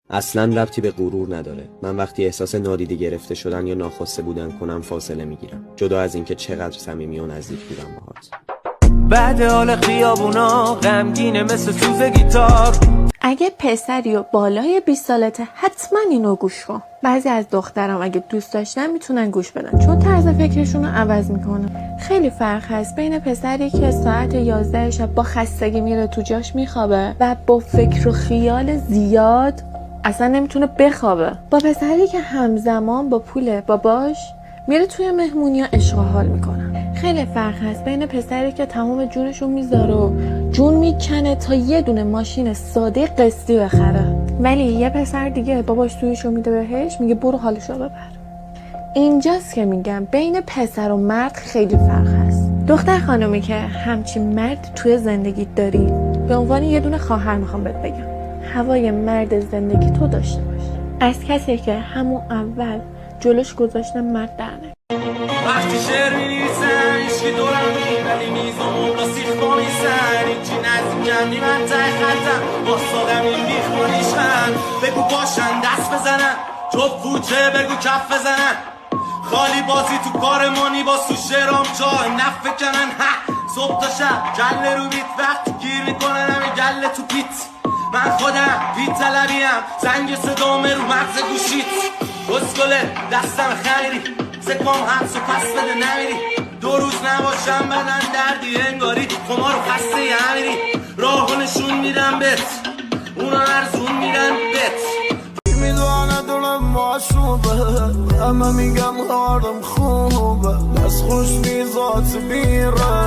اصلا ربطی به غرور نداره. من وقتی احساس نادیده گرفته شدن یا ناخواسته بودن کنم فاصله میگیرم، جدا از اینکه چقدر صمیمی و نزدیک بودم باهات. بعد حال خیابونا غمگینه مثل سوز گیتار. اگه پسری و بالای 20 سالته حتما اینو گوش کن. بعضی از دخترام اگه دوست داشتن میتونن گوش بدن چون طرز فکرشون رو عوض میکنه. خیلی فرق هست بین پسری که ساعت 11 شب با خستگی میره تو جاش میخوابه و با فکر و خیال زیاد اصلا نمیتونه بخوابه، با پسری که همزمان با پول باباش میره توی مهمونی ها عشق و حال میکنن. خیلی فرق هست بین پسری که تمام جونشو میذاره و جون میکنه تا یه دونه ماشین ساده قسطی بخره، ولی یه پسر دیگه باباش سویشو میده بهش میگه برو حالشو ببر. اینجاست که میگم بین پسر و مرد خیلی فرق هست. دختر خانومی که همچین مرد توی زندگی داری، به عنوان یه دونه خواهر میخوام بهت بگم هوای مرد زندگی تو داشته باش، از کسی که همون اول جلوش گذاشتن مرد درنه. وقتی شعر می‌نویسن عشقی دورم ولی میز و مبلا سیخ با میسن اینچی نزدیکم بی من ته خطم باستادم این بیخ کنیشن. بگو باشن دست بزنن جب فوچه بگو کف بزنن خالی بازی تو کارمانی با سو شعرام جای نفه کنن. صبح تا شب گله رو بیت وقتی گیر میکنن همه گله تو پیت. من خودم بیت طلبیم زنگ صدامه رو مغز گوشیت. رسگله دستم خیری سکام حبس و پس بده نمیری. 2 روز نباشم بدن دردی انگاری خمار و خسته امیری. راهو نشون میدم بهت اونا ارزون میدن بهت. میدونه دلم ماشوبه همه میگم حالم خوبه دست خوش میزات بیره